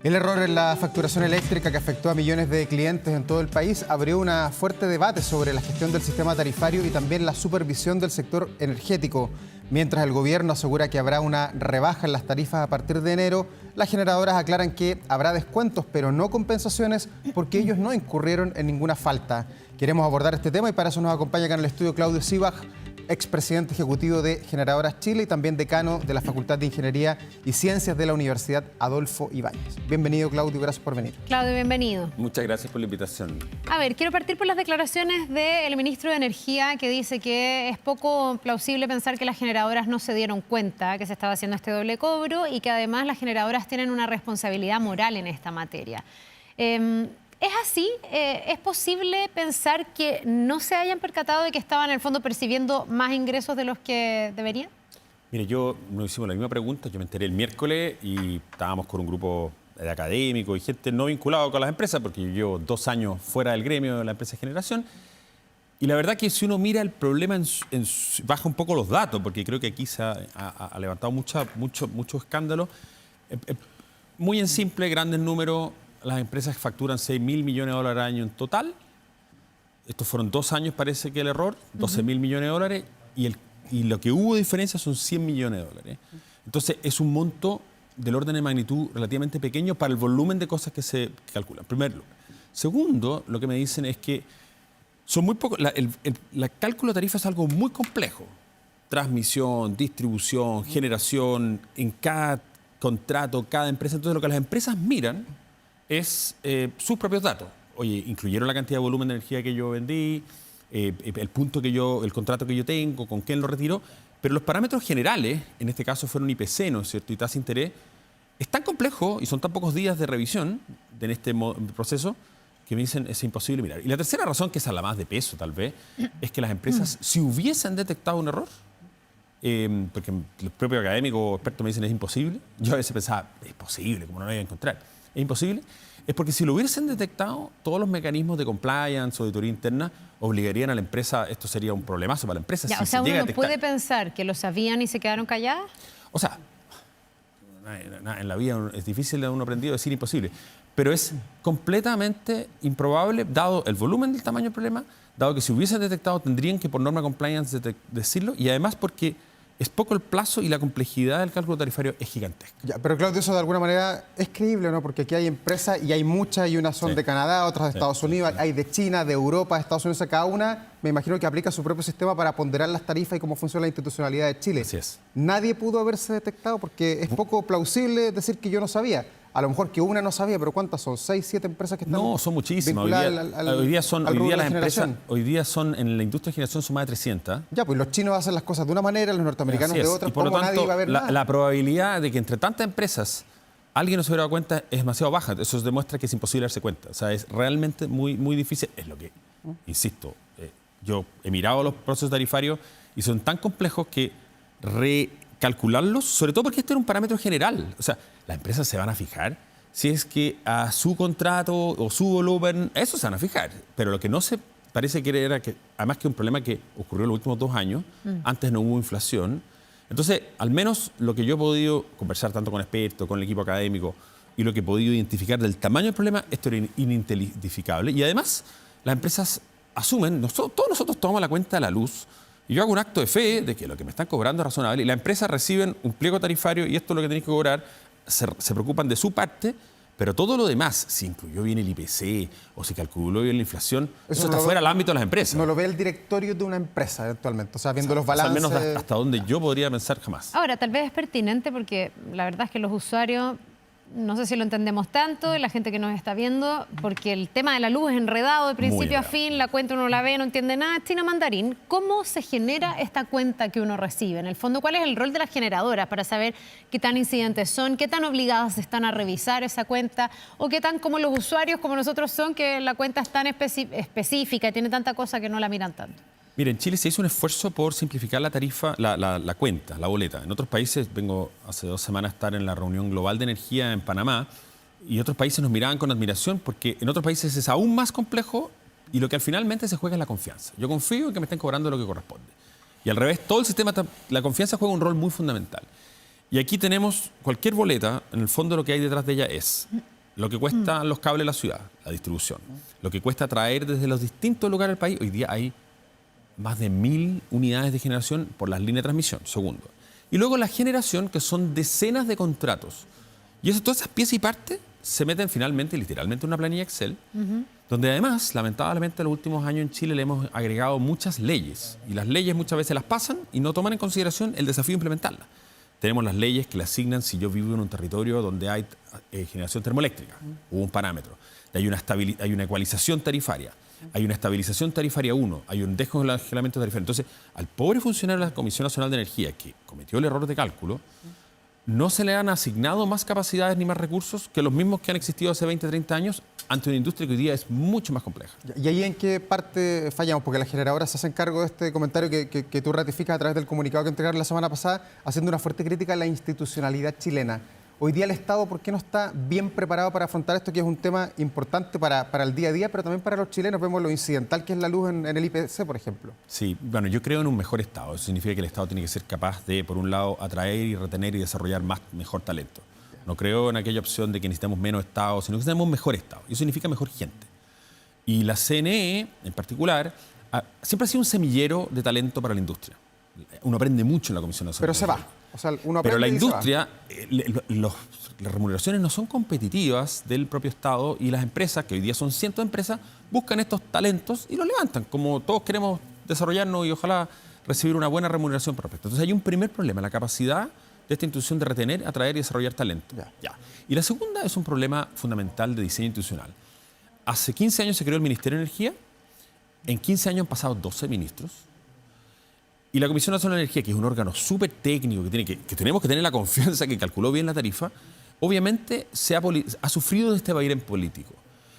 El error en la facturación eléctrica que afectó a millones de clientes en todo el país abrió un fuerte debate sobre la gestión del sistema tarifario y también la supervisión del sector energético. Mientras el gobierno asegura que habrá una rebaja en las tarifas a partir de enero, las generadoras aclaran que habrá descuentos, pero no compensaciones, porque ellos no incurrieron en ninguna falta. Queremos abordar este tema y para eso nos acompaña acá en el estudio Claudio Sivag, expresidente ejecutivo de Generadoras Chile y también decano de la Facultad de Ingeniería y Ciencias de la Universidad Adolfo Ibáñez. Bienvenido, Claudio, gracias por venir. Claudio, bienvenido. Muchas gracias por la invitación. A ver, quiero partir por las declaraciones del ministro de Energía, que dice que es poco plausible pensar que las generadoras no se dieron cuenta que se estaba haciendo este doble cobro y que además las generadoras tienen una responsabilidad moral en esta materia. ¿Es así? ¿Es posible pensar que no se hayan percatado de que estaban en el fondo percibiendo más ingresos de los que deberían? Mire, nos hicimos la misma pregunta. Yo me enteré el miércoles y estábamos con un grupo de académicos y gente no vinculada con las empresas, porque yo llevo 2 años fuera del gremio de la empresa de generación. Y la verdad que si uno mira el problema, baja un poco los datos, porque creo que aquí se ha levantado mucho escándalo. Muy en simple, grandes números. Las empresas facturan 6.000 millones de dólares al año en total. Estos fueron 2 años, parece que el error, 12.000 millones de dólares. Y lo que hubo de diferencia son 100 millones de dólares. Entonces, es un monto del orden de magnitud relativamente pequeño para el volumen de cosas que se calculan. Primero. Segundo, lo que me dicen es que son muy pocos. El cálculo de tarifa es algo muy complejo. Transmisión, distribución, generación, en cada contrato, cada empresa. Entonces, lo que las empresas miran es sus propios datos. Oye, incluyeron la cantidad de volumen de energía que yo vendí, el contrato que yo tengo, con quién lo retiro, pero los parámetros generales, en este caso fueron IPC, ¿no es cierto?, y tasa de interés, es tan complejo y son tan pocos días de revisión en este proceso que me dicen es imposible mirar. Y la tercera razón, que es la más de peso tal vez, es que las empresas, si hubiesen detectado un error, porque los propios académicos o expertos me dicen es imposible, yo a veces pensaba, es posible, ¿cómo no lo voy a encontrar? Es imposible, es porque si lo hubiesen detectado, todos los mecanismos de compliance o auditoría interna obligarían a la empresa, esto sería un problemazo para la empresa. Ya, si o sea, se llega ¿uno a no puede pensar que lo sabían y se quedaron calladas? O sea, en la vida es difícil de uno aprendido decir imposible, pero es completamente improbable, dado el volumen del tamaño del problema, dado que si hubiesen detectado tendrían que por norma compliance decirlo, y además porque es poco el plazo y la complejidad del cálculo tarifario es gigantesca. Ya, pero Claudio, eso de alguna manera es creíble, ¿no? Porque aquí hay empresas y hay muchas, y unas son de Canadá, otras de Estados Unidos, hay de China, de Europa, de Estados Unidos, cada una, me imagino que aplica su propio sistema para ponderar las tarifas y cómo funciona la institucionalidad de Chile. Así es. Nadie pudo haberse detectado porque es poco plausible decir que yo no sabía. A lo mejor que una no sabía, pero ¿cuántas son? ¿6, 7 empresas que están No, son muchísimas. Hoy día son en la industria de generación son más de 300. Ya, pues los chinos hacen las cosas de una manera, los norteamericanos de otra. Y por lo tanto, nadie va a ver nada. La probabilidad de que entre tantas empresas alguien no se hubiera dado cuenta es demasiado baja. Eso demuestra que es imposible darse cuenta. O sea, es realmente muy difícil. Es lo que, insisto, yo he mirado los procesos tarifarios y son tan complejos que recalcularlos, sobre todo porque este era un parámetro general. O sea, las empresas se van a fijar si es que a su contrato o su volumen, eso se van a fijar. Pero lo que no se parece que era que, además que un problema que ocurrió en los últimos 2 años, antes no hubo inflación. Entonces, al menos lo que yo he podido conversar tanto con expertos, con el equipo académico, y lo que he podido identificar del tamaño del problema, esto era ininteligible. Y además, las empresas asumen, todos nosotros tomamos la cuenta de la luz, y yo hago un acto de fe de que lo que me están cobrando es razonable, y las empresas reciben un pliego tarifario, y esto es lo que tenéis que cobrar, se preocupan de su parte, pero todo lo demás, si incluyó bien el IPC o si calculó bien la inflación, eso está fuera del ámbito de las empresas. No lo ve el directorio de una empresa eventualmente, o sea, viendo los balances. O sea, al menos hasta donde yo podría pensar jamás. Ahora, tal vez es pertinente porque la verdad es que los usuarios, no sé si lo entendemos tanto, la gente que nos está viendo, porque el tema de la luz es enredado de principio a fin, la cuenta uno la ve, no entiende nada, es chino mandarín. ¿Cómo se genera esta cuenta que uno recibe? En el fondo, ¿cuál es el rol de las generadoras para saber qué tan incidentes son, qué tan obligadas están a revisar esa cuenta o qué tan como los usuarios, como nosotros son, que la cuenta es tan específica y tiene tanta cosa que no la miran tanto? Mira, en Chile se hizo un esfuerzo por simplificar la tarifa, la cuenta, la boleta. En otros países, vengo hace 2 semanas a estar en la reunión global de energía en Panamá, y otros países nos miraban con admiración porque en otros países es aún más complejo y lo que finalmente se juega es la confianza. Yo confío en que me estén cobrando lo que corresponde. Y al revés, todo el sistema, la confianza juega un rol muy fundamental. Y aquí tenemos cualquier boleta, en el fondo lo que hay detrás de ella es lo que cuesta los cables de la ciudad, la distribución, lo que cuesta traer desde los distintos lugares del país. Hoy día hay más de 1000 unidades de generación por las líneas de transmisión, segundo. Y luego la generación, que son decenas de contratos. Y eso, todas esas piezas y partes se meten finalmente, literalmente, en una planilla Excel, donde además, lamentablemente, en los últimos años en Chile le hemos agregado muchas leyes. Y las leyes muchas veces las pasan y no toman en consideración el desafío de implementarlas. Tenemos las leyes que le asignan si yo vivo en un territorio donde hay generación termoeléctrica, hubo un parámetro, hay una ecualización tarifaria, hay una estabilización tarifaria 1, hay un descongelamiento tarifario. Entonces, al pobre funcionario de la Comisión Nacional de Energía que cometió el error de cálculo, no se le han asignado más capacidades ni más recursos que los mismos que han existido hace 20, 30 años ante una industria que hoy día es mucho más compleja. ¿Y ahí en qué parte fallamos? Porque las generadoras se hacen cargo de este comentario que tú ratificas a través del comunicado que entregaron la semana pasada, haciendo una fuerte crítica a la institucionalidad chilena. Hoy día el Estado, ¿por qué no está bien preparado para afrontar esto, que es un tema importante para el día a día, pero también para los chilenos? Vemos lo incidental que es la luz en el IPC, por ejemplo. Sí, bueno, yo creo en un mejor Estado. Eso significa que el Estado tiene que ser capaz de, por un lado, atraer y retener y desarrollar mejor talento. No creo en aquella opción de que necesitamos menos Estado, sino que necesitamos un mejor Estado. Y eso significa mejor gente. Y la CNE, en particular, siempre ha sido un semillero de talento para la industria. Uno aprende mucho en la Comisión Nacional. Pero se va. O sea, uno pero la aprende y se va. industria, las remuneraciones no son competitivas del propio Estado, y las empresas, que hoy día son cientos de empresas, buscan estos talentos y los levantan, como todos queremos desarrollarnos y ojalá recibir una buena remuneración por respecto. Entonces hay un primer problema, la capacidad de esta institución de retener, atraer y desarrollar talento. Ya. Y la segunda es un problema fundamental de diseño institucional. Hace 15 años se creó el Ministerio de Energía, en 15 años han pasado 12 ministros, y la Comisión Nacional de Energía, que es un órgano súper técnico, que tenemos que tener la confianza que calculó bien la tarifa, obviamente ha sufrido de este vaivén político.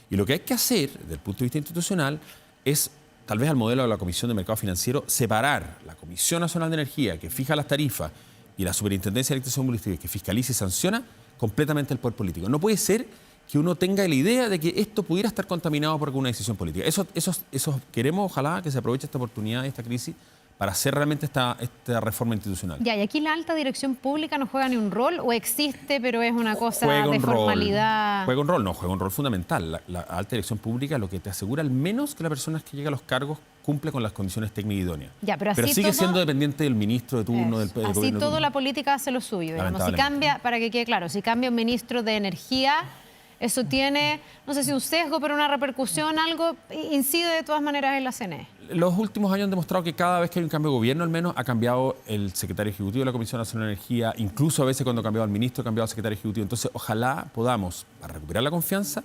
Y lo que hay que hacer, desde el punto de vista institucional, es, tal vez al modelo de la Comisión de Mercado Financiero, separar la Comisión Nacional de Energía, que fija las tarifas, y la Superintendencia de Electricidad y Combustibles, que fiscaliza y sanciona, completamente el poder político. No puede ser que uno tenga la idea de que esto pudiera estar contaminado por alguna decisión política. Eso queremos, ojalá, que se aproveche esta oportunidad, esta crisis, para hacer realmente esta reforma institucional. Ya, ¿y aquí la alta dirección pública no juega ni un rol o existe, pero es una cosa de rol. formalidad? Juega un rol fundamental. La alta dirección pública lo que te asegura al menos que la persona que llega a los cargos cumple con las condiciones técnicas idóneas. Ya, pero sigue siendo dependiente del ministro de turno, del gobierno de turno. La política hace lo suyo. Digamos. Si cambia, para que quede claro, si cambia un ministro de Energía, eso tiene, no sé si un sesgo, pero una repercusión, algo incide de todas maneras en la CNE. Los últimos años han demostrado que cada vez que hay un cambio de gobierno, al menos, ha cambiado el secretario ejecutivo de la Comisión Nacional de Energía, incluso a veces cuando ha cambiado el ministro, ha cambiado el secretario ejecutivo. Entonces, ojalá podamos, para recuperar la confianza,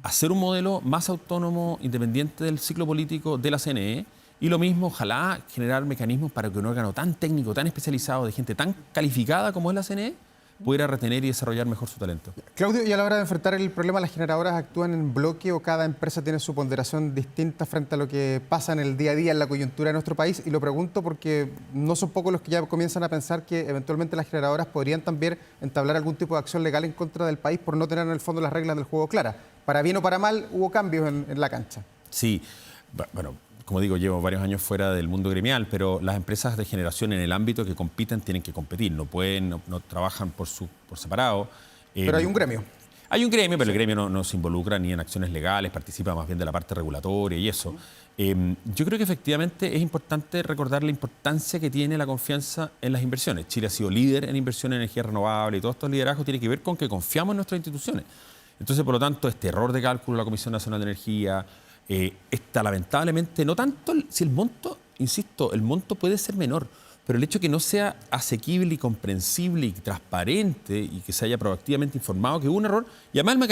hacer un modelo más autónomo, independiente del ciclo político de la CNE, y lo mismo, ojalá generar mecanismos para que un órgano tan técnico, tan especializado, de gente tan calificada como es la CNE, pudiera retener y desarrollar mejor su talento. Claudio, y a la hora de enfrentar el problema, ¿las generadoras actúan en bloque o cada empresa tiene su ponderación distinta frente a lo que pasa en el día a día, en la coyuntura de nuestro país? Y lo pregunto porque no son pocos los que ya comienzan a pensar que eventualmente las generadoras podrían también entablar algún tipo de acción legal en contra del país por no tener en el fondo las reglas del juego claras. Para bien o para mal, hubo cambios en la cancha. Sí, bueno, como digo, llevo varios años fuera del mundo gremial, pero las empresas de generación en el ámbito que compiten tienen que competir, no trabajan por separado. Pero hay un gremio. Hay un gremio, pero el gremio no se involucra ni en acciones legales, participa más bien de la parte regulatoria y eso. Yo creo que efectivamente es importante recordar la importancia que tiene la confianza en las inversiones. Chile ha sido líder en inversión en energía renovable y todo estos liderazgos tiene que ver con que confiamos en nuestras instituciones. Entonces, por lo tanto, este error de cálculo de la Comisión Nacional de Energía, está lamentablemente, no tanto si el monto, insisto, el monto puede ser menor, pero el hecho de que no sea asequible y comprensible y transparente y que se haya proactivamente informado que hubo un error, y además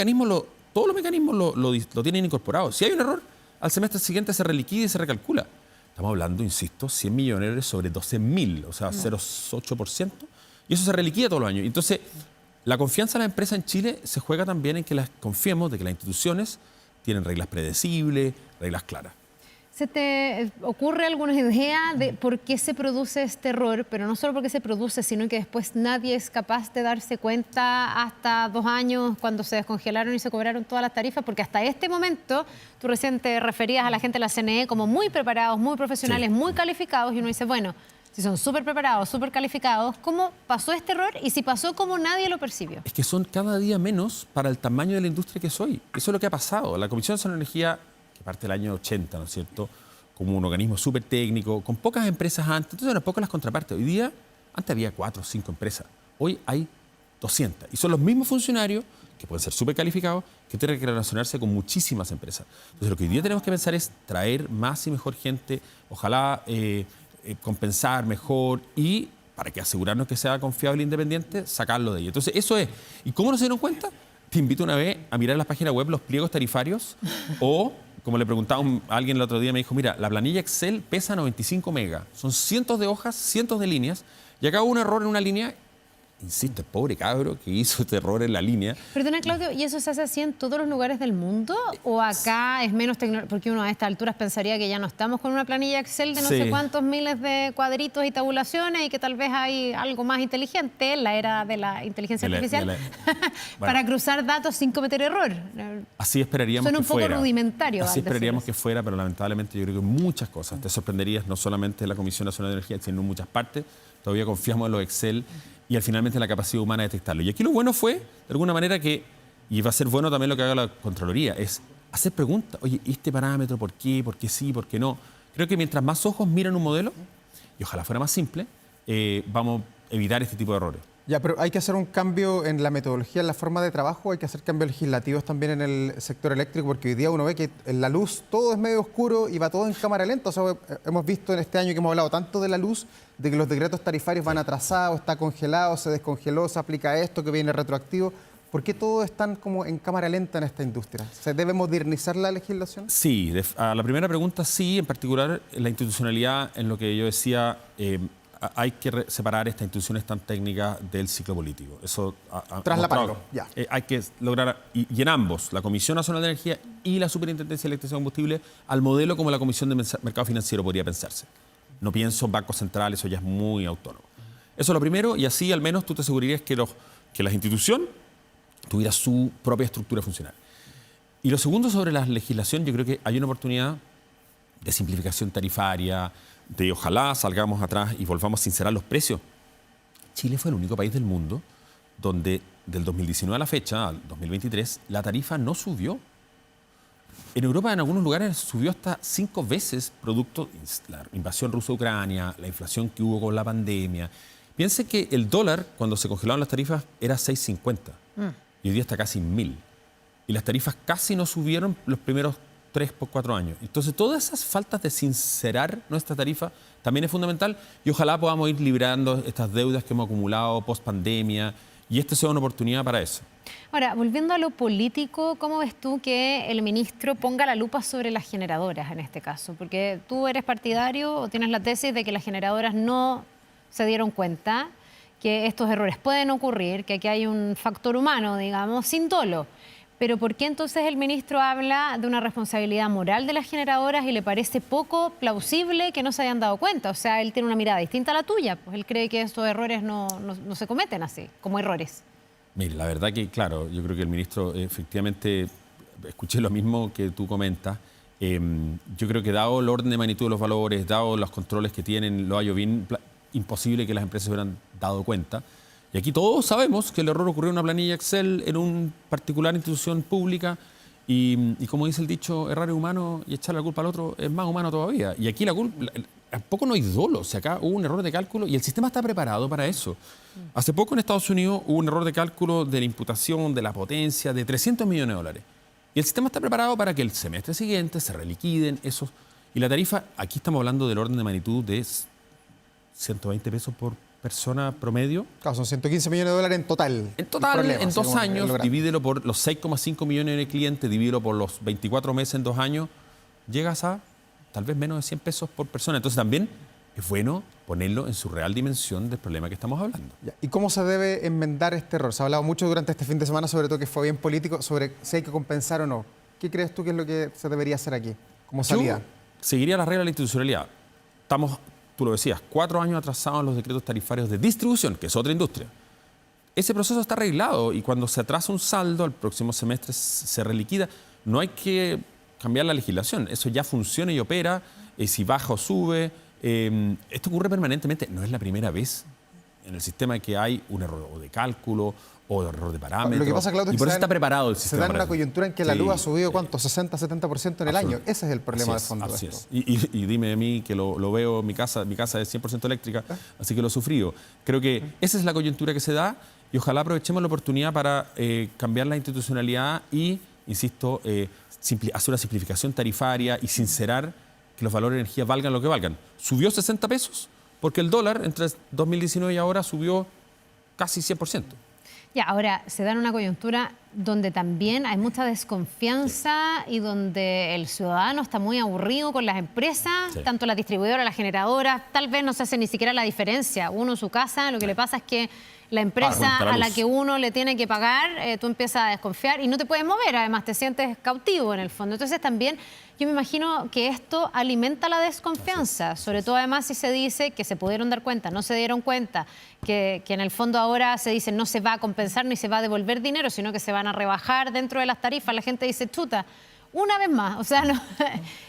todos los mecanismos lo tienen incorporado. Si hay un error, al semestre siguiente se reliquida y se recalcula. Estamos hablando, insisto, 100 millones sobre 12.000, o sea, 0,8%, y eso se reliquida todos los años. Entonces, la confianza en la empresa en Chile se juega también en que confiemos de que las instituciones tienen reglas predecibles, reglas claras. ¿Se te ocurre alguna idea de por qué se produce este error? Pero no solo porque se produce, sino que después nadie es capaz de darse cuenta hasta 2 años cuando se descongelaron y se cobraron todas las tarifas, porque hasta este momento, tú recién te referías a la gente de la CNE como muy preparados, muy profesionales, muy calificados, y uno dice, bueno, si son súper preparados, súper calificados, ¿cómo pasó este error? Y si pasó, ¿cómo nadie lo percibió? Es que son cada día menos para el tamaño de la industria que soy. Eso es lo que ha pasado. La Comisión Nacional de Energía, que parte del año 80, ¿no es cierto?, como un organismo súper técnico, con pocas empresas antes, entonces eran pocas las contrapartes. Hoy día, antes había 4 o 5 empresas. Hoy hay 200. Y son los mismos funcionarios, que pueden ser súper calificados, que tienen que relacionarse con muchísimas empresas. Entonces, lo que hoy día tenemos que pensar es traer más y mejor gente, ojalá compensar mejor y, para que asegurarnos que sea confiable e independiente, sacarlo de ahí. Entonces, eso es. ¿Y cómo no se dieron cuenta? Te invito una vez a mirar en la página web los pliegos tarifarios o, como le preguntaba a alguien el otro día, me dijo, mira, la planilla Excel pesa 95 megas, son cientos de hojas, cientos de líneas, y acá hubo un error en una línea. Insisto, el pobre cabro que hizo este error en la línea. Perdona, Claudio, ¿y eso se hace así en todos los lugares del mundo? ¿O acá es menos tecnológico? Porque uno a estas alturas pensaría que ya no estamos con una planilla Excel de no sé cuántos miles de cuadritos y tabulaciones y que tal vez hay algo más inteligente en la era de la inteligencia artificial para cruzar datos sin cometer error. Así esperaríamos que fuera. Suena un poco rudimentario. Así esperaríamos que fuera, pero lamentablemente yo creo que muchas cosas. Te sorprenderías, no solamente en la Comisión Nacional de Energía, sino en muchas partes. Todavía confiamos en los Excel y finalmente en la capacidad humana de detectarlo. Y aquí lo bueno fue, de alguna manera, que, y va a ser bueno también lo que haga la Contraloría, es hacer preguntas. Oye, ¿este parámetro por qué? ¿Por qué sí? ¿Por qué no? Creo que mientras más ojos miran un modelo, y ojalá fuera más simple, vamos a evitar este tipo de errores. Ya, pero hay que hacer un cambio en la metodología, en la forma de trabajo, hay que hacer cambios legislativos también en el sector eléctrico, porque hoy día uno ve que en la luz todo es medio oscuro y va todo en cámara lenta. O sea, hemos visto en este año que hemos hablado tanto de la luz, de que los decretos tarifarios van atrasados, está congelado, se descongeló, se aplica esto, que viene retroactivo. ¿Por qué todo están como en cámara lenta en esta industria? ¿Se debe modernizar la legislación? Sí, a la primera pregunta sí, en particular la institucionalidad, en lo que yo decía, hay que separar estas instituciones tan técnicas del ciclo político. Eso traslaparlo, ya. Hay que lograr, y en ambos, la Comisión Nacional de Energía y la Superintendencia de Electricidad y Combustible, al modelo como la Comisión de Mercado Financiero podría pensarse. No pienso en bancos centrales, eso ya es muy autónomo. Eso es lo primero, y así al menos tú te asegurarías que las instituciones tuvieran su propia estructura funcional. Y lo segundo, sobre la legislación, yo creo que hay una oportunidad de simplificación tarifaria, de ojalá salgamos atrás y volvamos a sincerar los precios. Chile fue el único país del mundo donde del 2019 a la fecha, al 2023, la tarifa no subió. En Europa, en algunos lugares, subió hasta 5 veces producto de la invasión rusa-Ucrania, la inflación que hubo con la pandemia. Piensen que el dólar, cuando se congelaron las tarifas, era 6.50 y hoy día está casi 1.000. Y las tarifas casi no subieron los primeros 3 por 4 años. Entonces, todas esas faltas de sincerar nuestra tarifa también es fundamental y ojalá podamos ir librando estas deudas que hemos acumulado post-pandemia y esta sea una oportunidad para eso. Ahora, volviendo a lo político, ¿cómo ves tú que el ministro ponga la lupa sobre las generadoras en este caso? Porque tú eres partidario o tienes la tesis de que las generadoras no se dieron cuenta que estos errores pueden ocurrir, que aquí hay un factor humano, digamos, sin dolo. Pero ¿por qué entonces el ministro habla de una responsabilidad moral de las generadoras y le parece poco plausible que no se hayan dado cuenta? O sea, él tiene una mirada distinta a la tuya, pues él cree que estos errores no se cometen así, como errores. Mire, la verdad que, claro, yo creo que el ministro efectivamente, escuché lo mismo que tú comentas. Yo creo que dado el orden de magnitud de los valores, dado los controles que tienen, lo hallo bien imposible que las empresas se hubieran dado cuenta. Y aquí todos sabemos que el error ocurrió en una planilla Excel en una particular institución pública y como dice el dicho, errar es humano y echar la culpa al otro es más humano todavía. Y aquí la culpa, tampoco no hay dolo, o sea, acá hubo un error de cálculo y el sistema está preparado para eso. Hace poco en Estados Unidos hubo un error de cálculo de la imputación de la potencia de $300 millones. Y el sistema está preparado para que el semestre siguiente se reliquiden esos. Y la tarifa, aquí estamos hablando del orden de magnitud de 120 pesos por persona promedio. Claro, son $115 millones en total. En total, en 2 años, divídelo por los 6,5 millones de clientes, divídelo por los 24 meses en 2 años, llegas a tal vez menos de 100 pesos por persona. Entonces también es bueno ponerlo en su real dimensión del problema que estamos hablando. ¿Y cómo se debe enmendar este error? Se ha hablado mucho durante este fin de semana, sobre todo que fue bien político, sobre si hay que compensar o no. ¿Qué crees tú que es lo que se debería hacer aquí como salida? Yo seguiría las reglas de la institucionalidad. Estamos, tú lo decías, 4 años atrasados en los decretos tarifarios de distribución, que es otra industria. Ese proceso está arreglado y cuando se atrasa un saldo, al próximo semestre se reliquida. No hay que cambiar la legislación, eso ya funciona y opera, si baja o sube, Esto ocurre permanentemente, no es la primera vez en el sistema que hay un error o de cálculo o de error de parámetros. Lo que pasa, Claudio, y por eso está preparado el sistema. Se da en una coyuntura en que la luz ha subido, ¿cuánto? 60-70% en el año. Ese es el problema de fondo. Así es. Y dime a mí que lo veo en mi casa es 100% eléctrica, así que lo he sufrido. Creo que esa es la coyuntura que se da y ojalá aprovechemos la oportunidad para cambiar la institucionalidad y, insisto, hacer una simplificación tarifaria y sincerar que los valores de energía valgan lo que valgan. Subió 60 pesos porque el dólar entre 2019 y ahora subió casi 100%. Ya, ahora se da en una coyuntura donde también hay mucha desconfianza y donde el ciudadano está muy aburrido con las empresas, tanto las distribuidoras, las generadoras, tal vez no se hace ni siquiera la diferencia. Uno en su casa, lo que le pasa es que la empresa a la que uno le tiene que pagar, tú empiezas a desconfiar y no te puedes mover, además te sientes cautivo en el fondo. Entonces también yo me imagino que esto alimenta la desconfianza, sobre todo además si se dice que se pudieron dar cuenta, no se dieron cuenta, que en el fondo ahora se dice no se va a compensar ni se va a devolver dinero, sino que se van a rebajar dentro de las tarifas. La gente dice, chuta, una vez más, o sea, no,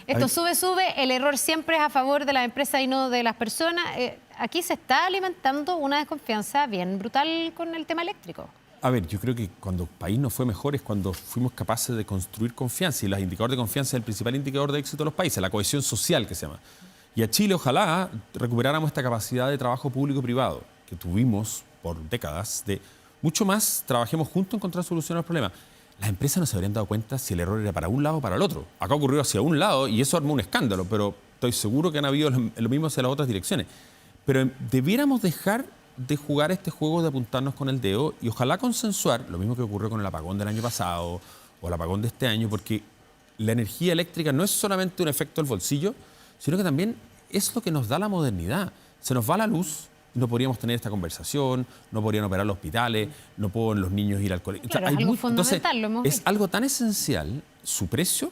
esto sube, el error siempre es a favor de la empresa y no de las personas. Aquí se está alimentando una desconfianza bien brutal con el tema eléctrico. A ver, yo creo que cuando el país nos fue mejor es cuando fuimos capaces de construir confianza y los indicadores de confianza es el principal indicador de éxito de los países, la cohesión social que se llama. Y a Chile ojalá recuperáramos esta capacidad de trabajo público-privado que tuvimos por décadas de mucho más trabajemos juntos en encontrar soluciones a los problemas. Las empresas no se habrían dado cuenta si el error era para un lado o para el otro. Acá ocurrió hacia un lado y eso armó un escándalo, pero estoy seguro que han habido lo mismo hacia las otras direcciones. Pero debiéramos dejar de jugar este juego de apuntarnos con el dedo y ojalá consensuar, lo mismo que ocurrió con el apagón del año pasado o el apagón de este año, porque la energía eléctrica no es solamente un efecto del bolsillo, sino que también es lo que nos da la modernidad. Se nos va la luz, no podríamos tener esta conversación, no podrían operar los hospitales, no pueden los niños ir al colegio. Claro, es algo fundamental, lo hemos es visto. algo tan esencial, su precio,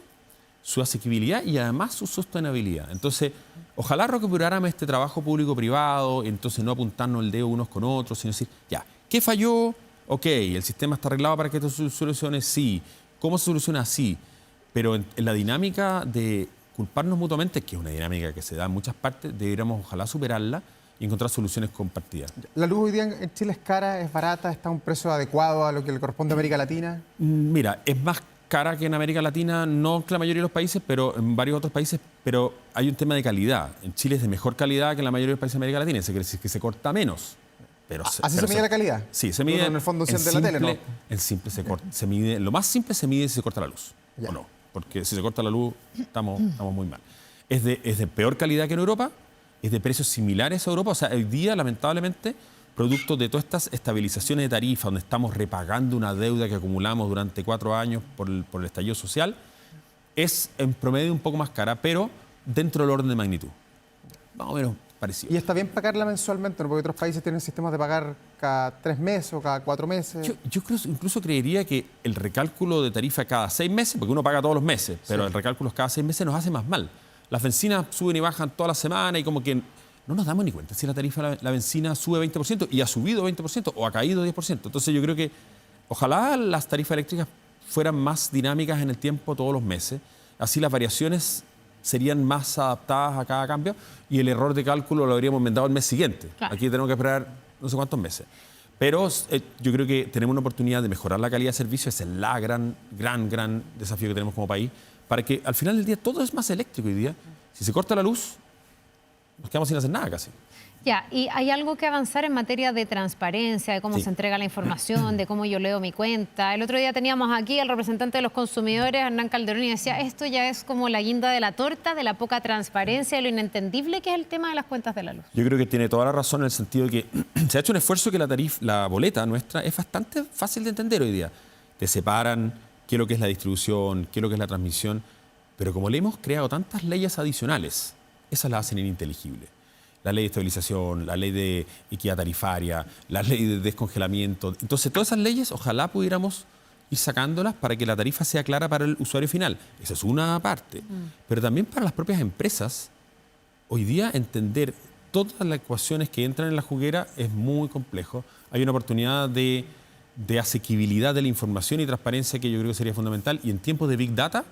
su asequibilidad y además su sostenibilidad. Entonces, ojalá recuperáramos este trabajo público-privado, entonces no apuntarnos el dedo unos con otros, sino decir, ya, ¿qué falló? Ok, el sistema está arreglado para que esto se solucione, sí. ¿Cómo se soluciona? Sí. Pero en la dinámica de culparnos mutuamente, que es una dinámica que se da en muchas partes, deberíamos ojalá superarla y encontrar soluciones compartidas. ¿La luz hoy día en Chile es cara, es barata, está a un precio adecuado a lo que le corresponde a América Latina? Mira, es más cara que en América Latina, no que la mayoría de los países, pero en varios otros países, pero hay un tema de calidad. En Chile es de mejor calidad que en la mayoría de los países de América Latina, es decir, que se corta menos. Pero ¿Así se mide la calidad? Sí, se mide. En el fondo de la tele, ¿no? El simple se mide, lo más simple se mide si se corta la luz, o no. Porque si se corta la luz, estamos muy mal. Es de peor calidad que en Europa, es de precios similares a Europa. O sea, hoy día, lamentablemente, producto de todas estas estabilizaciones de tarifa, donde estamos repagando una deuda que acumulamos durante 4 años por el estallido social, es en promedio un poco más cara, pero dentro del orden de magnitud. Más o menos parecido. ¿Y está bien pagarla mensualmente? ¿No? Porque otros países tienen sistemas de pagar cada 3 meses o cada 4 meses. Yo incluso creería que el recálculo de tarifa cada 6 meses, porque uno paga todos los meses, pero el recálculo cada 6 meses nos hace más mal. Las bencinas suben y bajan toda la semana y como que no nos damos ni cuenta si la tarifa la bencina sube 20% y ha subido 20% o ha caído 10%. Entonces yo creo que ojalá las tarifas eléctricas fueran más dinámicas en el tiempo todos los meses. Así las variaciones serían más adaptadas a cada cambio y el error de cálculo lo habríamos inventado el mes siguiente. Claro. Aquí tenemos que esperar no sé cuántos meses. Pero yo creo que tenemos una oportunidad de mejorar la calidad de servicio. Ese es el gran desafío que tenemos como país, para que al final del día todo es más eléctrico hoy día. Si se corta la luz, nos quedamos sin hacer nada casi. Ya, y hay algo que avanzar en materia de transparencia, de cómo se entrega la información, de cómo yo leo mi cuenta. El otro día teníamos aquí al representante de los consumidores, Hernán Calderón, y decía, esto ya es como la guinda de la torta, de la poca transparencia, de lo inentendible que es el tema de las cuentas de la luz. Yo creo que tiene toda la razón en el sentido de que se ha hecho un esfuerzo que la boleta nuestra es bastante fácil de entender hoy día. Te separan qué es lo que es la distribución, qué es lo que es la transmisión, pero como le hemos creado tantas leyes adicionales, esas las hacen ininteligibles. La ley de estabilización, la ley de equidad tarifaria, la ley de descongelamiento. Entonces, todas esas leyes, ojalá pudiéramos ir sacándolas para que la tarifa sea clara para el usuario final. Esa es una parte. Pero también para las propias empresas, hoy día entender todas las ecuaciones que entran en la juguera es muy complejo. Hay una oportunidad de asequibilidad de la información y transparencia que yo creo que sería fundamental. Y en tiempos de Big Data,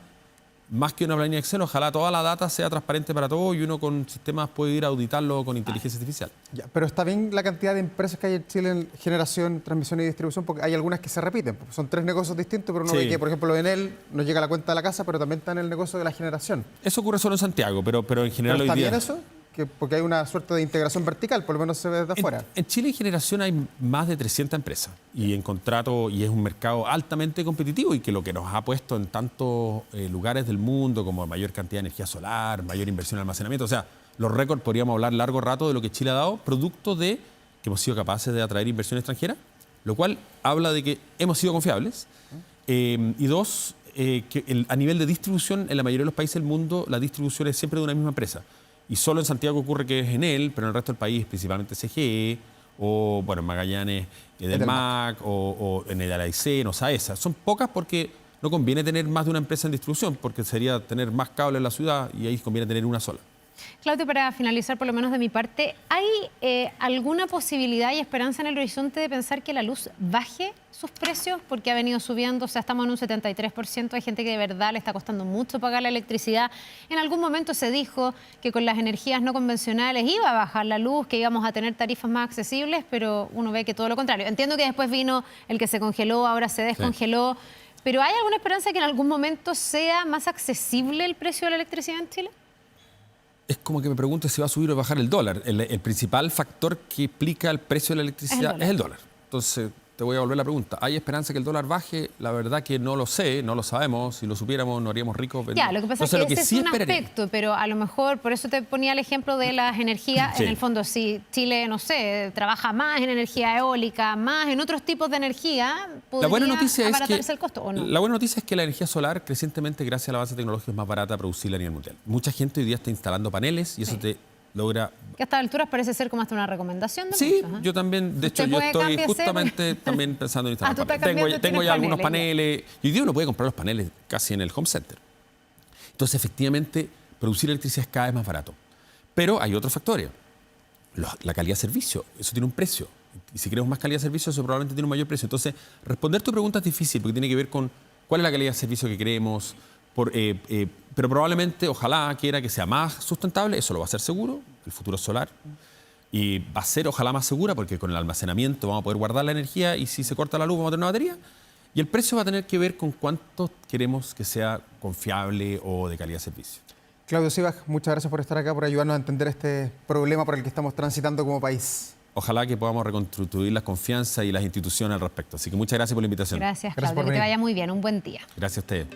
más que una planilla Excel, ojalá toda la data sea transparente para todos y uno con sistemas puede ir a auditarlo con inteligencia artificial. Ya, pero está bien la cantidad de empresas que hay en Chile en generación, transmisión y distribución, porque hay algunas que se repiten. Son 3 negocios distintos, pero uno ve que, por ejemplo, Enel nos llega a la cuenta de la casa, pero también está en el negocio de la generación. Eso ocurre solo en Santiago, pero en general ¿Pero hoy está día... bien eso? Porque hay una suerte de integración vertical, por lo menos se ve desde afuera. En Chile en generación hay más de 300 empresas y en contrato, y es un mercado altamente competitivo y que lo que nos ha puesto en tantos lugares del mundo como mayor cantidad de energía solar, mayor inversión en almacenamiento, o sea, los récords podríamos hablar largo rato de lo que Chile ha dado, producto de que hemos sido capaces de atraer inversión extranjera, lo cual habla de que hemos sido confiables y dos, que a nivel de distribución en la mayoría de los países del mundo la distribución es siempre de una misma empresa. Y solo en Santiago ocurre que es Enel, pero en el resto del país principalmente CGE, o bueno, en Magallanes Edelmac, o en el Aicén, o Saesa. Son pocas porque no conviene tener más de una empresa en distribución, porque sería tener más cables en la ciudad y ahí conviene tener una sola. Claudio, para finalizar, por lo menos de mi parte, ¿hay alguna posibilidad y esperanza en el horizonte de pensar que la luz baje sus precios? Porque ha venido subiendo, o sea, estamos en un 73%, hay gente que de verdad le está costando mucho pagar la electricidad. En algún momento se dijo que con las energías no convencionales iba a bajar la luz, que íbamos a tener tarifas más accesibles, pero uno ve que todo lo contrario. Entiendo que después vino el que se congeló, ahora se descongeló, sí. Pero ¿hay alguna esperanza que en algún momento sea más accesible el precio de la electricidad en Chile? Es como que me pregunto si va a subir o bajar el dólar. El principal factor que explica el precio de la electricidad es el dólar. Entonces, te voy a volver la pregunta. ¿Hay esperanza que el dólar baje? La verdad que no lo sé, no lo sabemos. Si lo supiéramos, nos haríamos ricos. Ya, lo que pasa es que ese es un aspecto, pero a lo mejor, por eso te ponía el ejemplo de las energías. Sí. En el fondo, si Chile, no sé, trabaja más en energía eólica, más en otros tipos de energía, podría abaratarse el costo, ¿o no? La buena noticia es que la energía solar, crecientemente, gracias al avance tecnológico, es más barata producirla a nivel mundial. Mucha gente hoy día está instalando paneles y eso te logra... Que a estas alturas parece ser como hasta una recomendación de sí, muchos, ¿eh? Yo también, de hecho, yo estoy justamente también pensando en instalar paneles. Tengo ya algunos paneles. Y hoy día uno puede comprar los paneles casi en el home center. Entonces, efectivamente, producir electricidad es cada vez más barato. Pero hay otros factores. La calidad de servicio, eso tiene un precio. Y si queremos más calidad de servicio, eso probablemente tiene un mayor precio. Entonces, responder tu pregunta es difícil porque tiene que ver con cuál es la calidad de servicio que queremos. Pero probablemente, ojalá quiera que sea más sustentable, eso lo va a hacer seguro, el futuro solar. Y va a ser, ojalá, más segura porque con el almacenamiento vamos a poder guardar la energía y si se corta la luz vamos a tener una batería. Y el precio va a tener que ver con cuánto queremos que sea confiable o de calidad de servicio. Claudio Sivag, muchas gracias por estar acá, por ayudarnos a entender este problema por el que estamos transitando como país. Ojalá que podamos reconstruir la confianza y las instituciones al respecto. Así que muchas gracias por la invitación. Gracias, Claudio. Que te vaya muy bien. Un buen día. Gracias a ustedes.